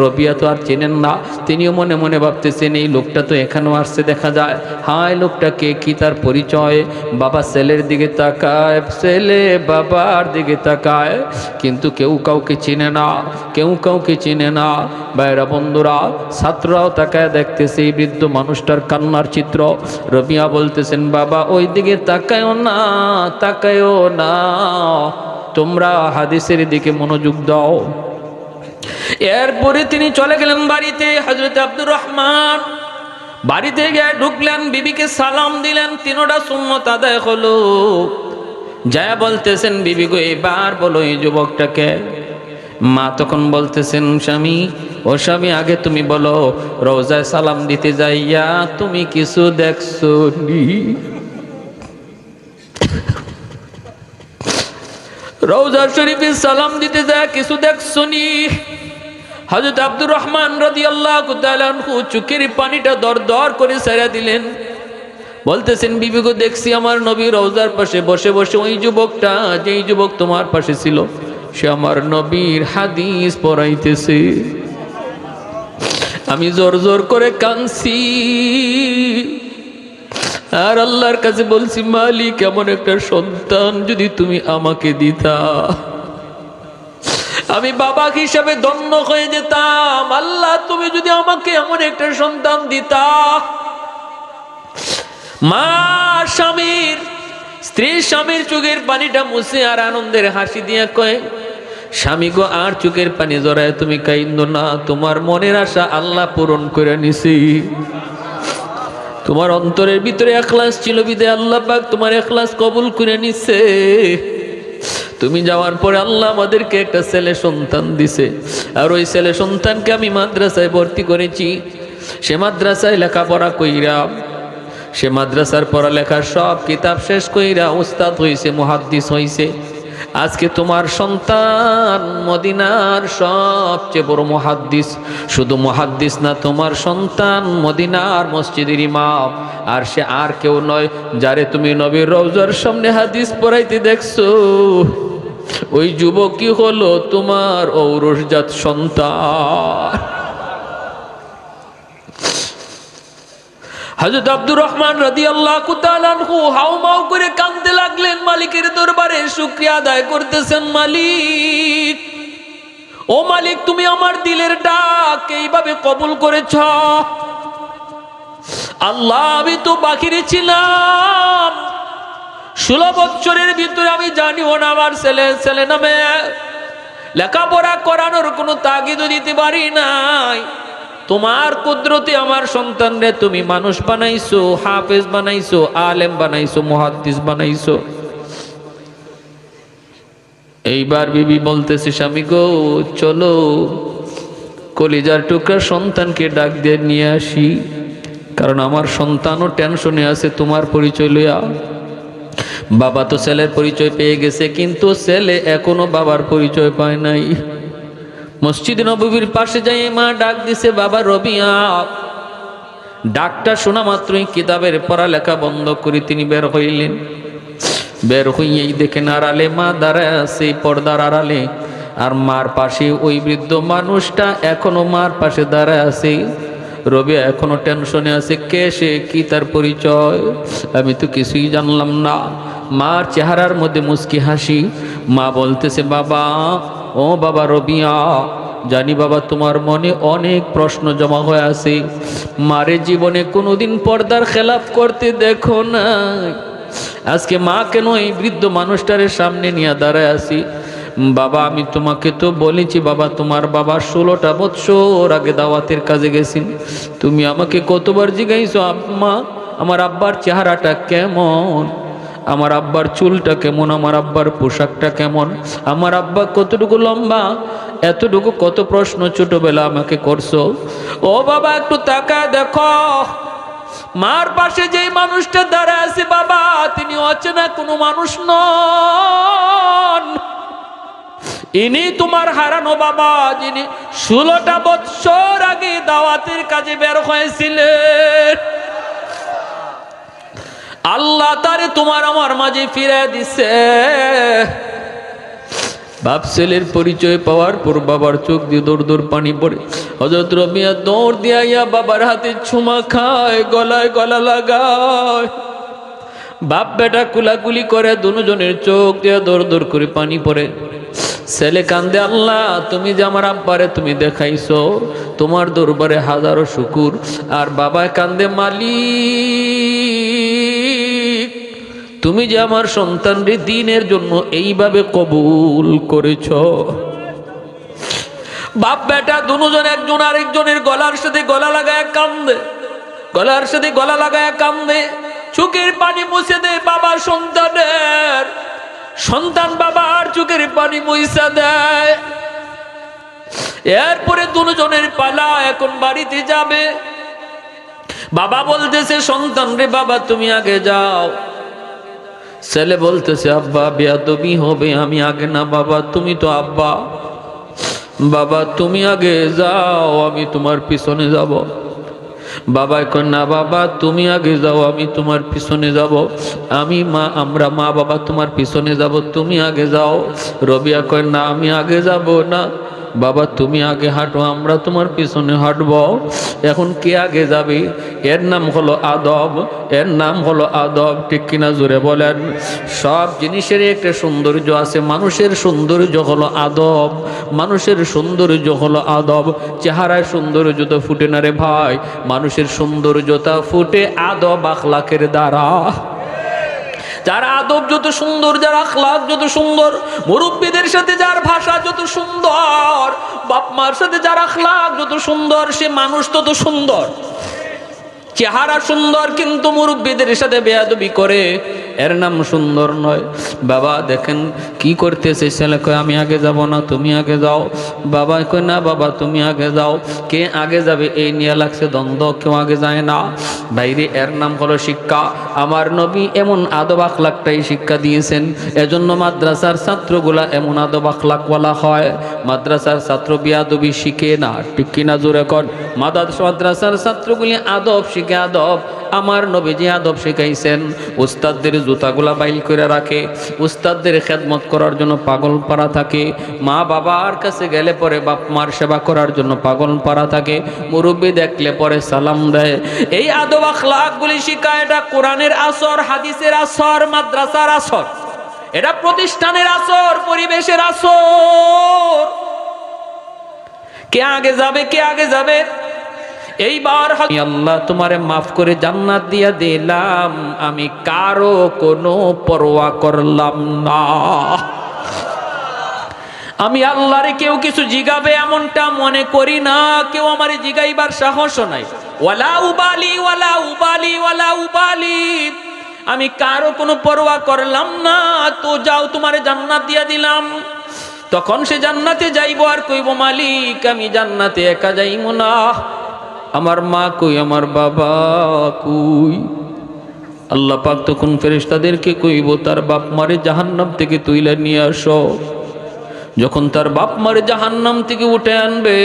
রবিয়া তো আর চেনেন না, তিনিও মনে মনে ভাবতেছেন এই লোকটা তো এখানেও আসছে দেখা যায়, হায় লোকটাকে কি তার পরিচয়। বাবা ছেলের দিকে তাকায়, ছেলে বাবার দিকে তাকায়, কিন্তু কেউ কাউকে চিনে না, কেউ কাউকে চিনে না। ভাইরা বন্ধুরা, ছাত্ররাও তাকায় দেখতেছে এই বৃদ্ধ মানুষটার কান্নার চিত্র। রবিয়া বলতেছেন, বাবা ওই দিকে তাকায়ও না, তাকায়ও না, তোমরা হাদিসের দিকে মনোযোগ দাও। এরপরে তিনি চলে গেলেন বাড়িতে। হযরত আব্দুর রহমান বাড়িতে গিয়ে ঢুকলেন, বিবিকে সালাম দিলেন, 3টা সুন্নত আদায় হলো। যা বলতেছেন, বিবি গো এবার বলো এই যুবকটাকে। মা তখন বলতেছেন, স্বামী ও স্বামী, আগে তুমি বলো রওজায় সালাম দিতে যাইয়া তুমি কিছু দেখছো নি? রওজা শরীফে সালাম দিতে যায় কিছু দেখছো নি? হযরত আব্দুর রহমান রাদিয়াল্লাহু তাআলা আনহু চোখের পানিটা দর দর করে ছেড়ে দিলেন, বলতেছেন, বিবি গো দেখছি আমার নবী রওজার পাশে বসে বসে ওই যুবকটা, যেই যুবক তোমার পাশে ছিল, সে আমার নবীর হাদিস পড়াইতেছে। আমি জোর জোর করে কাঁদছি আর আল্লাহর কাছে বলছি, মালিক এমন একটা সন্তান যদি তুমি আমাকে দিতা, আমি বাবা হিসাবে ধন্য হয়ে যেতাম। আল্লাহ তুমি যদি আমাকে এমন একটা সন্তান দিতা। মা স্বামীর, স্ত্রী স্বামীর চোখের পানিটা মুছে আর আনন্দের হাসি দিয়ে কয়, স্বামী গো আর চোখের পানি জড়ায় তুমি কাইন্দো না, তোমার মনের আশা আল্লাহ পূরণ করে নিছি। তোমার অন্তরের ভিতরে ইখলাস ছিল বিদে আল্লাহ পাক তোমার ইখলাস কবুল করে নিছে। তুমি যাওয়ার পরে আল্লাহ আমাদেরকে একটা ছেলে সন্তান দিছে, আর ওই ছেলে সন্তানকে আমি মাদ্রাসায় ভর্তি করেছি। সে মাদ্রাসায় লেখাপড়া কইরা, সে মাদ্রাসার পড়ালেখার সব কিতাব শেষ কইরা উস্তাদ হইছে, মুহাদ্দিস হইছে। আজকে তোমার সন্তান মদিনার সবচেয়ে বড় মুহাদ্দিস। শুধু মুহাদ্দিস না, তোমার সন্তান মদিনার মসজিদের ইমাম। আর সে আর কেউ নয়, যারে তুমি নবীর রওজার সামনে হাদিস পড়াইতে দেখছো, ওই যুবকই হলো তোমার ঔরসজাত সন্তান। হযরত আব্দুর রহমান রাদিয়াল্লাহু তাআলা আনহু হাউমাউ করে কাঁদতে লাগলেন, মালিকের দরবারে শুকরিয়া আদায় করতেছেন। মালিক, ও মালিক, তুমি আমার দিলের ডাক এইভাবে কবুল করেছ। আল্লাহ আমি তো বাকিরে ছিলাম, 16 বছরের ভিতরে আমি জানিও না আমার ছেলে নামে লেখাপড়া করানোর কোনো তাগিদও দিতে পারি নাই। তোমার কুদরতে আমার সন্তানরে তুমি মানুষ বানাইছো, হাফেজ বানাইছো, আলেম বানাইছো, মুহাদ্দিস বানাইছো। এইবার বিবি বলতেছে, স্বামী গো চলো কলিজার টুকরা সন্তানকে ডাক দিয়ে নিয়ে আসি, কারণ আমার সন্তানও টেনশনে আছে তোমার পরিচয় লইয়া। বাবা তো ছেলের পরিচয় পেয়ে গেছে, কিন্তু ছেলে এখনো বাবার পরিচয় পায় নাই। মসজিদ নববীর পাশে যাই মা ডাক দিছে, বাবা রবিয়া। ডাকটা শোনা মাত্রই কিতাবের পড়ালেখা বন্ধ করে তিনি বের হইলেন। বের হইয়েই দেখেন আড়ালে মা দাঁড়ায় আছে, পর্দার আড়ালে। আর মার পাশে ওই বৃদ্ধ মানুষটা এখনো মার পাশে দাঁড়ায় আছে। রবিয়া এখনো টেনশনে আছে, কে সে, কি তার পরিচয়, আমি তো কিছুই জানলাম না। মার চেহারার মধ্যে মুস্কি হাসি। মা বলতেছে, বাবা, ও বাবা রবিয়া, জানি বাবা তোমার মনে অনেক প্রশ্ন জমা হয়ে আছে। মারে জীবনে কোনোদিন পর্দার খেলাপ করতে দেখো না, আজকে মা কেন এই বৃদ্ধ মানুষটারের সামনে নিয়ে দাঁড়ায় আছি? বাবা আমি তোমাকে তো বলেছি বাবা, তোমার বাবা 16টা বৎসর আগে দাওয়াতের কাজে গেছেন। তুমি আমাকে কতবার জিজ্ঞাইছো, আম্মা আমার আব্বার চেহারাটা কেমন, আমার আব্বার চুলটা কেমন, আমার আব্বার পোশাকটা কেমন, আমার আব্বা কতটুকু লম্বা, এতটুকু কত প্রশ্ন ছোটবেলা আমাকে করছো। ও বাবা একটু তাকায় দেখো, মার পাশে যেই মানুষটা দাঁড়ায় আছে বাবা, তিনি অচেনা কোনো মানুষ নন। ইনি তোমার হারানো বাবা, যিনি 16টা বৎসর আগে দাওয়াতের কাজে বের হয়েছিলেন। আল্লাহ তারে তোমার আমার মাঝে ফিরে দিছে। বাপ ছেলের পরিচয় পাওয়ার পর বাবার চোখ দিয়ে দৌড় দৌড় পানি পড়ে। হযরত রবিয়া দৌড় দিয়া বাবার হাতে ছুমা খায়, গলায় গলা লাগায়। বাপ বেটা কুলাকুলি করে, দুজনের চোখ দিয়ে দৌড় দৌড় করে পানি পড়ে। ছেলে কান্দে, আল্লাহ তুমি যে আমার আব্বারে তুমি দেখাইছো, তোমার দরবারে হাজারো শুকুর। আর বাবা কান্দে, মালিক তুমি যে আমার সন্তানরে দ্বীনের জন্য এইভাবে কবুল করেছ। বাপ বেটা দুজন একজন আরেকজনের গলার সাথে গলা লাগায় কান্দে, গলার সাথে গলা লাগায় কান্দে। চোখের পানি মুছে দেয় বাবা সন্তানের, সন্তান বাবার চোখের পানি মুছে দেয়। এরপরে দুজনের পালা, এখন বাড়িতে যাবে। বাবা বলতেছে সন্তান রে, বাবা তুমি আগে যাও। ছেলে বলতেছে, আব্বা বেয়াদবি হবে, আমি আগে না, বাবা তুমি তো আব্বা, বাবা তুমি আগে যাও, আমি তোমার পিছনে যাব। বাবা কয়, না বাবা তুমি আগে যাও, আমি তোমার পিছনে যাব। আমি মা, আমরা মা বাবা তোমার পিছনে যাব, তুমি আগে যাও। রবিয়া কয়, না আমি আগে যাব না, বাবা তুমি আগে হাঁটো, আমরা তোমার পিছনে হাঁটব। এখন কে আগে যাবে? এর নাম হলো আদব, এর নাম হলো আদব, ঠিক কিনা জোরে বলেন? সব জিনিসের একটা সৌন্দর্য আছে, মানুষের সৌন্দর্য হলো আদব, মানুষের সৌন্দর্য হলো আদব। চেহারায় সৌন্দর্য তো ফুটে না রে ভাই, মানুষের সৌন্দর্যতা ফুটে আদব আখলাকের দ্বারা। যার আদব যত সুন্দর, যার আখলাক যত সুন্দর, মুরব্বীদের সাথে যার ভাষা যত সুন্দর, বাপ মার সাথে যার আখলাক যত সুন্দর, সে মানুষ তত সুন্দর। চেহারা সুন্দর কিন্তু মুরব্বীদের সাথে বেয়াদবি করে, এর নাম সুন্দর নয়। বাবা দেখেন কি করতেছে, ছেলে কয় আমি আগে যাব না, তুমি আগে যাও। বাবা কয়, না বাবা তুমি আগে যাও। কে আগে যাবে এই নিয়ে লাগছে দ্বন্দ্ব, কেউ আগে যায় না। বাইরে এর নাম হলো শিক্ষা। আমার নবী এমন আদব আখলাকটাই শিক্ষা দিয়েছেন, এজন্য মাদ্রাসার ছাত্রগুলা এমন আদব আখলাকওয়ালা হয়। মাদ্রাসার ছাত্র বেয়াদবি শিখে না, ঠিক কিনা জোরে কর? মাদ্রাসার ছাত্রগুলি আদব শিখে, আদব। আমার নবীজি আদব শিখাইছেন। উস্তাদদের জুতাগুলা বাইল করে রাখে, উস্তাদদের খেদমত করার জন্য পাগল পারা থাকে। মা বাবার কাছে গেলে পরে বাপ মার সেবা করার জন্য পাগল পারা থাকে। মুরব্বী দেখলে পরে সালাম দেয়। এই আদব আখলাকগুলি শিখায়। এটা কোরআনের আসর, হাদিসের আসর, মাদ্রাসার আসর, এটা প্রতিষ্ঠানের আসর, পরিবেশের আসর। কে আগে যাবে, কে আগে যাবে? এইবার আল্লাহ তোমারে মাফ করে জান্নাত দিয়া দিলাম, আমি কারো কোনো পরোয়া করলাম না। আমি আল্লাহরে কেউ কিছু জিগাবে এমনটা মনে করি না, কেউ আমার জিগাইবার সাহসও নাই। ওয়ালা উবালি ওয়ালা উবালি ওয়ালা উবালি, আমি কারো কোনো পরোয়া করলাম না। তো যাও, তোমারে জান্নাত দিয়া দিলাম। তখন সে জান্নাতে যাইব আর কইব, মালিক আমি জান্নাতে একা যাইব না, আমার মা কই, আমার বাবা কই। আল্লাহ পাক তখন ফেরেশতাদেরকে কইব, তার বাপ মারে জাহান্নাম থেকে তুইলা নিয়ে আসো। যখন তার বাপ মারে জাহান্নাম থেকে উঠে আনবে,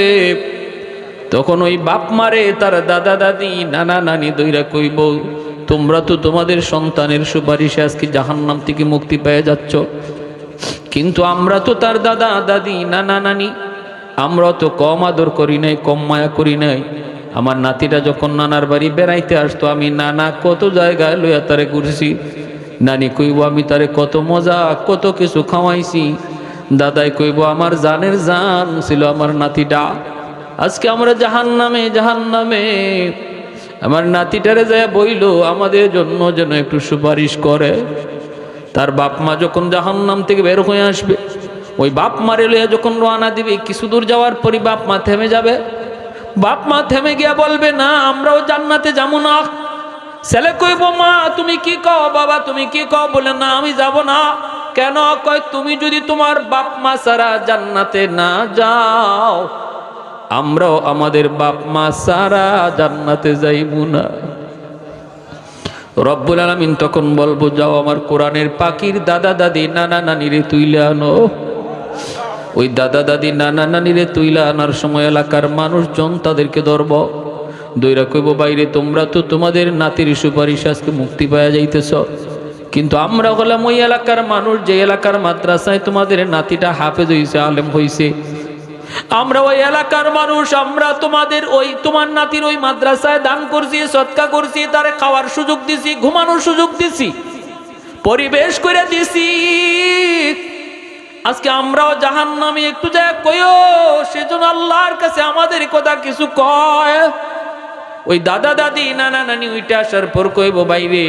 তখন ওই বাপ মারে তার দাদা দাদি নানা নানি দইরা কইব, তোমরা তো তোমাদের সন্তানের সুপারিশে আজকে জাহান্নাম থেকে মুক্তি পেয়ে যাচ্ছ, কিন্তু আমরা তো তার দাদা দাদি নানা নানি, আমরা তো কম আদর করি নাই, কম মায়া করি নাই। আমার নাতিটা যখন নানার বাড়ি বেড়াইতে আসতো, আমি নানা কত জায়গায় লইয়া তারে ঘুরছি। নানি কইব, আমি তারে কত মজা কত কিছু খাওয়াইছি। দাদাই কইব, আমার জানের জান ছিল আমার নাতিটা। আজকে আমরা জাহান্নামে জাহান্নামে, আমার নাতিটারে যায় বইল আমাদের জন্য যেন একটু সুপারিশ করে। তার বাপ মা যখন জাহান্নাম থেকে বের হয়ে আসবে, ওই বাপ মারে লইয়া যখন রওনা দিবে, কিছু দূর যাওয়ার পরই বাপ মা থেমে যাবে। বাপ মা থেমে গিয়া বলবে, না আমরাও জান্নাতে যাবো না। ছেলে কইব, মা তুমি কি কও, বাবা তুমি কি কও? বলে, না আমি যাব না। কেন? কয়, তুমি যদি তোমার বাপ মা ছাড়া জান্নাতে না যাও, আমরাও আমাদের বাপ মা ছাড়া জান্নাতে যাইব না। রব্বুল আলামিন তখন বলবো, যাও আমার কোরআনের পাখির দাদা দাদি নানা নানিরে তুইলা আনো। ওই দাদা দাদি নানা নানিরে তুইলা আনার সময় এলাকার মানুষজন তাদেরকে ধরব, দইরা কইব, বাইরে তোমরা তো তোমাদের নাতির সুপারিশ আজকে মুক্তি পাওয়া যাইতেছ, কিন্তু আমরা হলাম ওই এলাকার মানুষ, যে এলাকার মাদ্রাসায় তোমাদের নাতিটা হাফেজ হইছে, আলেম হইছে। আমরা ওই এলাকার মানুষ, আমরা তোমাদের ওই তোমার নাতির ওই মাদ্রাসায় দান করছি, সদকা করছি, তারে খাওয়ার সুযোগ দিছি, ঘুমানোর সুযোগ দিছি, পরিবেশ করে দিছি। আজকে আমরাও জাহান্নামে একটু যায় কইও, সেজন্য আল্লাহর কাছে আমাদের কথা কিছু কয়। ওই দাদা দাদি নানা নানি উইটা আসার পর কইব, বাইরে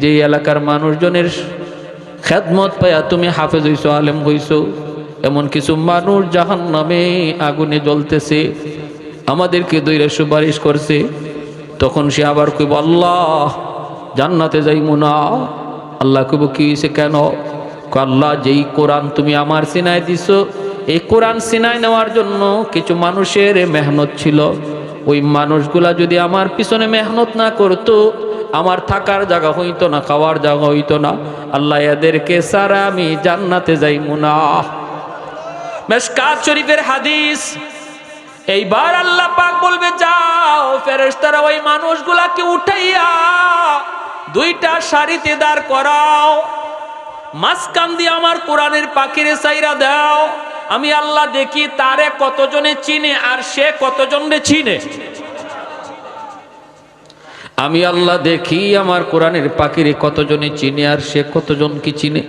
যে এলাকার মানুষজনের খেদমত পাইয়া তুমি হাফেজ হইছো, আলেম হইছো, এমন কিছু মানুষ জাহান্নামে আগুনে জ্বলতেছে, আমাদেরকে দইরা সুপারিশ করছে। তখন সে আবার কইব, আল্লাহ জান্নাতে যাইমু না। আল্লাহ কইব, কি হইছে কেন? আল্লাহ, যেই কোরআন তুমি আমার সিনায় দিছো, এই কোরআন সিনায় নেওয়ার জন্য কিছু মানুষের মেহনত ছিল। ওই মানুষগুলা যদি আমার পিছনে মেহনত না করতো, আমার থাকার জায়গা হইতো না, খাওয়ার জায়গা হইতো না। আল্লাহ এদেরকে সারা আমি জান্নাতে যাইমু না। মিশকাত শরীফের হাদিস। এইবার আল্লাহ পাক বলবে, যাও ফেরেশতারা ওই মানুষগুলাকে উঠাইয়া দুইটা সারিতে দাঁড় করাও, মাঝখান দিয়ে আমার কোরআনের পাখিরে চাইরা দাও। আমি আল্লাহ দেখি তারে কতজনে চিনে আর সে কতজনে চিনে। আমি আল্লাহ দেখি আমার কোরআনের পাখিরে কতজনে চিনে আর সে কতজনকে চিনে।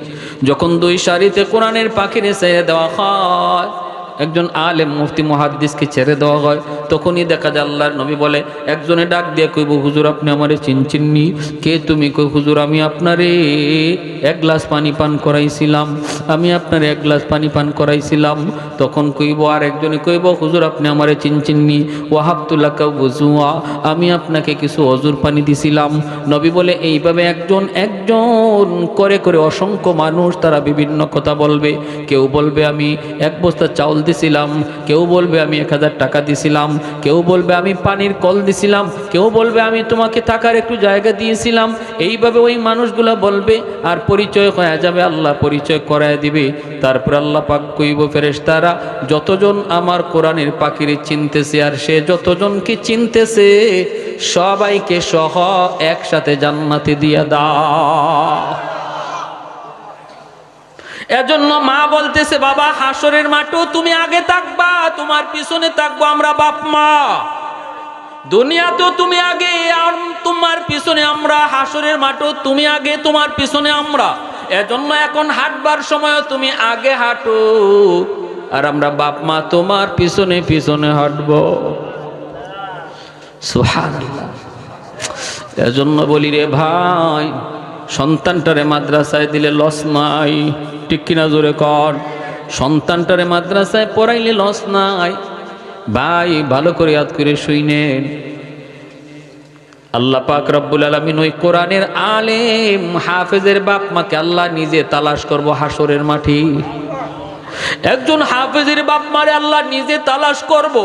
যখন দুই সারিতে কোরআনের পাখিরে ছেড়ে দেওয়া হয়, একজন আলেম মুফতি মুহাদ্দিসকে ছেড়ে দেওয়া হয়, তখনই দেখা যায় আল্লাহর নবী বলে, একজনে ডাক দিয়ে কইব, হুজুর আপনি আমারে চিনচিননি? কে তুমি? কই, হুজুর আমি আপনারে এক গ্লাস পানি পান করাইছিলাম, আমি আপনারে এক গ্লাস পানি পান করাইছিলাম। তখন কইব, আর একজনে কইব, হুজুর আপনি আমারে চিনচিননি? ওয়াহাবতুল্লাহ বুজুয়া, আমি আপনাকে কিছু অজুর পানি দিছিলাম। নবী বলে, এইভাবে একজন একজন করে করে অসংখ্য মানুষ তারা বিভিন্ন কথা বলবে। কেউ বলবে আমি এক বস্তা চাউল দিছিলাম, কেউ বলবে আমি 1000 টাকা দিছিলাম, কেউ বলবে আমি পানির কল দিছিলাম, কেউ বলবে আমি তোমাকে থাকার একটু জায়গা দিয়েছিলাম। এইভাবে ওই মানুষগুলা বলবে, আর পরিচয় হয়ে যাবে, আল্লাহ পরিচয় করায় দিবে। তারপর আল্লাহ পাক কইব, ফেরেশতারা যতজন আমার কোরআনের পাখিরে চিনতেছে আর সে যতজনকে চিনতেছে, সবাইকে সহ একসাথে জান্নাতে দিয়া দাও। এজন্য মা বলতেছে, বাবা হাসরের মাঠেও তুমি আগে থাকবা, তোমার পিছনে থাকবো আমরা বাপ মা। দুনিয়াতেও তুমি আগে আর তোমার পিছনে আমরা, হাসরের মাঠেও তুমি আগে তোমার পিছনে আমরা। এজন্য এখন হাঁটবার সময় তুমি আগে হাঁটো, আর আমরা বাপ মা তোমার পিছনে পিছনে হাঁটবো। সুবহানাল্লাহ। এজন্য বলি রে ভাই, সন্তানটারে মাদ্রাসায় দিলে লস নাই, ঠিক কিনা জোরে কর। সন্তানটারে মাদ্রাসায় পড়াইলে লস নাই। ভাই ভালো করে ইয়াদ করে শুইনেন, আল্লাহ পাক রব্বুল আলামিন ওই কোরআনের আলেম হাফেজের বাপ মাকে আল্লাহ নিজে তালাশ করব হাসরের মাঠে। একজন হাফেজের বাপ মারে আল্লাহ নিজে তালাশ করব,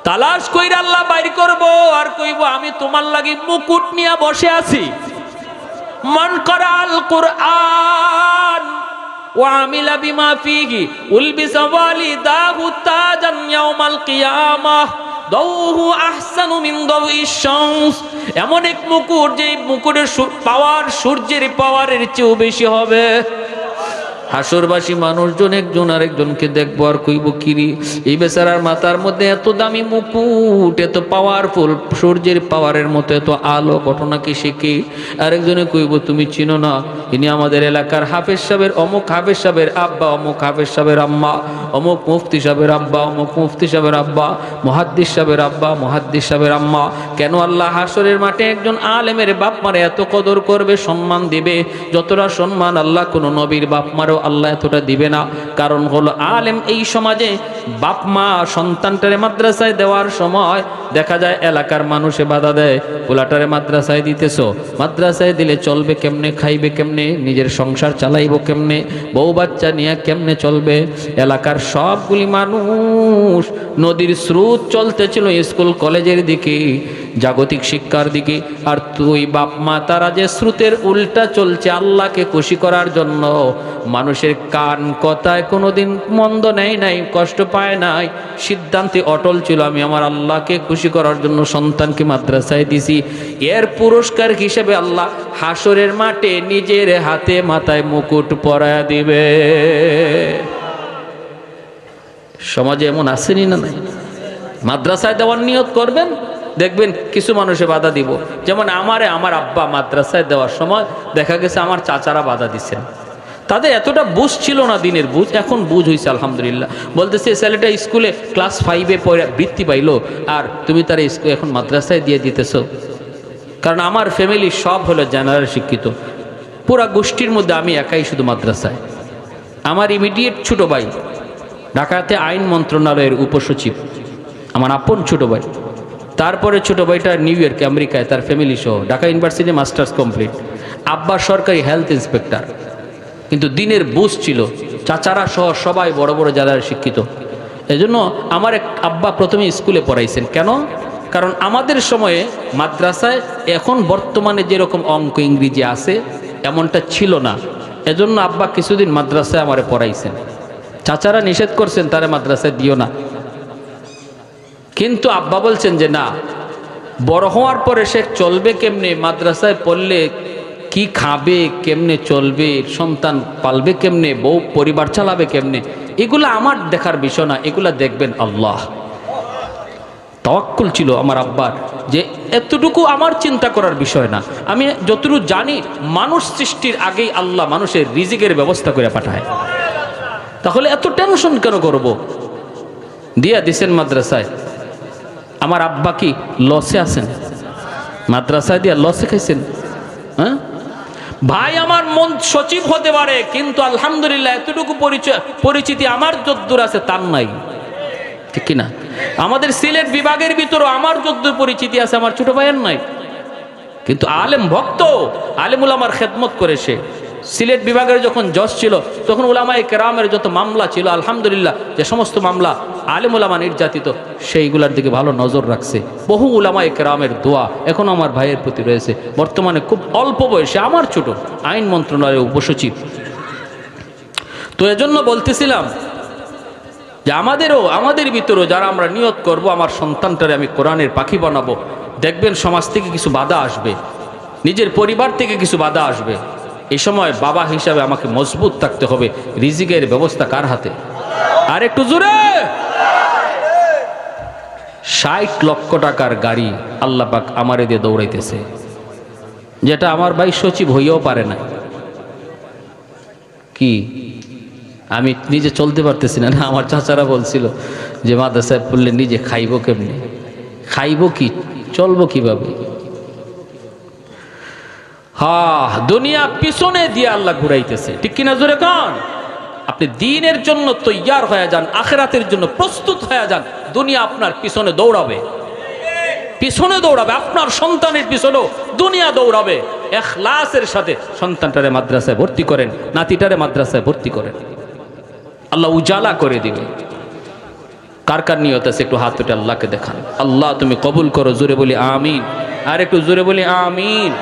তালাশ কইরা আল্লাহ বাইর করব আর কইব আমি তোমার লাগি মুকুট নিয়ে বসে আছি। মান করাল কুরআন ওয়া আমিলা বিমা ফিহি উলবিসা ওয়ালিদাহু তাজান ইয়াউমাল কিয়ামাহ দাউহু আহসানু মিন দাউইশ শামস। এমন এক মুকুট যে মুকুটের পাওয়ার সূর্যের পাওয়ারের চেয়েও বেশি হবে। হাসরবাসী মানুষজন একজন আরেকজনকে দেখবো আর কইব কিরি এই বেচারার মাথার মধ্যে এত দামি মুকুট, এত পাওয়ারফুল, সূর্যের পাওয়ারের মতো এত আলো, ঘটনা কি সে কি? আরেকজনে কইব তুমি চিনো না, ইনি আমাদের এলাকার হাফেজ সাহেবের অমুক হাফেজ সাহেবের আব্বা, অমুক হাফেজ সাহেবের আম্মা, অমুক মুফতি সাহেবের আব্বা, অমুক মুফতি সাহেবের আব্বা, মুহাদ্দিস সাহেবের আব্বা, মুহাদ্দিস সাহেবের আম্মা। কেন আল্লাহ হাসরের মাঠে একজন আলেমের বাপ মারে এত কদর করবে, সম্মান দিবে? যতটা সম্মান আল্লাহ কোনো নবীর বাপ মারও আল্লাহ এতটা দিবে না। কারণ হলো আলেম এই সমাজে বাপ মা সন্তানটারে মাদ্রাসায় দেওয়ার সময় দেখা যায় এলাকার মানুষে বাধা দেয়, পোলাটারে মাদ্রাসায় দিতেছো, মাদ্রাসায় দিলে চলবে কেমনে, খাইবে কেমনে, নিজের সংসার চালাইব কেমনে, বউ বাচ্চা নিয়ে কেমনে চলবে? এলাকার সবগুলি মানুষ নদীর স্রোত চলতেছিল স্কুল কলেজের দিকে, জাগতিক শিক্ষার দিকে, আর তুই বাপ মা তারা যে স্রোতের উল্টা চলছে আল্লাহকে খুশি করার জন্য। মানুষের কান কথায় কোনোদিন মন্দ নেয় নাই, কষ্ট পায় নাই, সিদ্ধান্তে অটল ছিল আমি আমার আল্লাহকে খুশি করার জন্য সন্তানকে মাদ্রাসায় দিছি। এর পুরস্কার হিসেবে আল্লাহ হাসরের মাঠে নিজের হাতে মাথায় মুকুট পরায়া দিবে। সমাজে এমন আসেনি না নাই? মাদ্রাসায় দেওয়ার নিয়ত করবেন, দেখবেন কিছু মানুষে বাধা দিব। যেমন আমার আব্বা মাদ্রাসায় দেওয়ার সময় দেখা গেছে আমার চাচারা বাধা দিচ্ছেন। তাদের এতটা বুঝ ছিল না, দিনের বুঝ, এখন বুঝ হয়েছে আলহামদুলিল্লাহ। বলতেছে ছেলেটা স্কুলে ক্লাস 5-এ পড়ে বৃত্তি পাইলো আর তুমি তার এখন মাদ্রাসায় দিয়ে দিতেছ। কারণ আমার ফ্যামিলি সব হলো জেনারেল শিক্ষিত, পুরা গোষ্ঠীর মধ্যে আমি একাই শুধু মাদ্রাসায়। আমার ইমিডিয়েট ছোট ভাই ঢাকাতে আইন মন্ত্রণালয়ের উপসচিব, আমার আপন ছোট ভাই। তারপরে ছোট ভাইটা নিউ ইয়র্কে আমেরিকায় তার ফ্যামিলি সহ, ঢাকা ইউনিভার্সিটি মাস্টার্স কমপ্লিট। আব্বা সরকারি হেলথ ইন্সপেক্টর, কিন্তু দিনের বুঝ ছিল। চাচারা সহ সবাই বড় বড় জেলার শিক্ষিত। এজন্য আমার এক আব্বা প্রথমে স্কুলে পড়াইছেন। কেন? কারণ আমাদের সময়ে মাদ্রাসায় এখন বর্তমানে যেরকম অঙ্ক ইংরেজি আছে এমনটা ছিল না। এজন্য আব্বা কিছুদিন মাদ্রাসায় আমারে পড়াইছেন। চাচারা নিষেধ করছেন তারে মাদ্রাসায় দিও না, কিন্তু আব্বা বলছেন যে না, বড় হওয়ার পরে সে চলবে কেমনে, মাদ্রাসায় পড়লে কি খাবে, কেমনে চলবে, সন্তান পালবে কেমনে, বউ পরিবার চালাবে কেমনে, এগুলো আমার দেখার বিষয় না, এগুলা দেখবেন আল্লাহ। তাওয়াক্কুল ছিল আমার আব্বার যে এতটুকু আমার চিন্তা করার বিষয় না। আমি যতটুকু জানি মানুষ সৃষ্টির আগেই আল্লাহ মানুষের রিজিকের ব্যবস্থা করে পাঠায়, তাহলে এত টেনশন কেন করব? দিয়া দিছেন মাদ্রাসায়। আমার আব্বা কি লসে আছেন? মাদ্রাসায় দিয়া লসে খাইছেন? হ্যাঁ ভাই, আমার মন সচিব হতে পারে, কিন্তু আলহামদুলিল্লাহ এতটুকু পরিচিতি আমার যদ্দূর আছে তার নাই, ঠিক কিনা? আমাদের সিলেট বিভাগের ভিতরে আমার যদ্দূর পরিচিতি আছে আমার ছোট ভাইয়ের নাই, কিন্তু আলেম ভক্ত, আলেম উলামার খেদমত করে সে। সিলেট বিভাগের যখন জজ ছিল তখন উলামায়ে কেরামের যত মামলা ছিল আলহামদুলিল্লাহ, যে সমস্ত মামলা আলেম উলামা নির্যাতিত সেইগুলার দিকে ভালো নজর রাখছে। বহু উলামায়ে কেরামের দোয়া এখনো আমার ভাইয়ের প্রতি রয়েছে। বর্তমানে খুব অল্প বয়সে আমার ছোট আইন মন্ত্রণালয়ের উপসচিব। তো এজন্য বলতেছিলাম যে আমাদের ভিতরেও যারা আমরা নিয়ত করব আমার সন্তানটারে আমি কোরআনের পাখি বানাবো, দেখবেন সমাজ থেকে কিছু বাধা আসবে, নিজের পরিবার থেকে কিছু বাধা আসবে। এই সময় বাবা হিসাবে আমাকে মজবুত থাকতে হবে। রিজিকের ব্যবস্থা কার হাতে? আর একটু জোরে। 60 লক্ষ টাকার গাড়ি আল্লাহ পাক আমারে দিয়ে দৌড়াইতেছে, যেটা আমার ভাই সচিব হইয়াও পারে না। কি আমি নিজে চলতে পারতেছি না? আমার চাচারা বলছিল যে মাদ্রাসায় পড়লে নিজে খাইব কেমনি, খাইব কি, চলবো কিভাবে? দুনিয়া পিছনে দিয়ে আল্লাহ ঘুরাইতেছে, ঠিক কিনা জোরে কান? আপনি দ্বীনের জন্য তৈয়ার হয়ে যান, আখিরাতের জন্য প্রস্তুত হয়ে যান। দুনিয়া আপনার পিছনে দৌড়াবে, পিছনে দৌড়াবে, আপনার সন্তানের পিছনেও দুনিয়া দৌড়াবে। ইখলাসের সাথে সন্তানটারে মাদ্রাসায় ভর্তি করেন, নাতিটারে মাদ্রাসায় ভর্তি করেন, আল্লাহ উজালা করে দিবে। কার কার নিয়ত আছে একটু হাত উঠে আল্লাহকে দেখান। আল্লাহ তুমি কবুল করো, জোরে বলি আমিন। আর একটু জোরে বলি আমিন।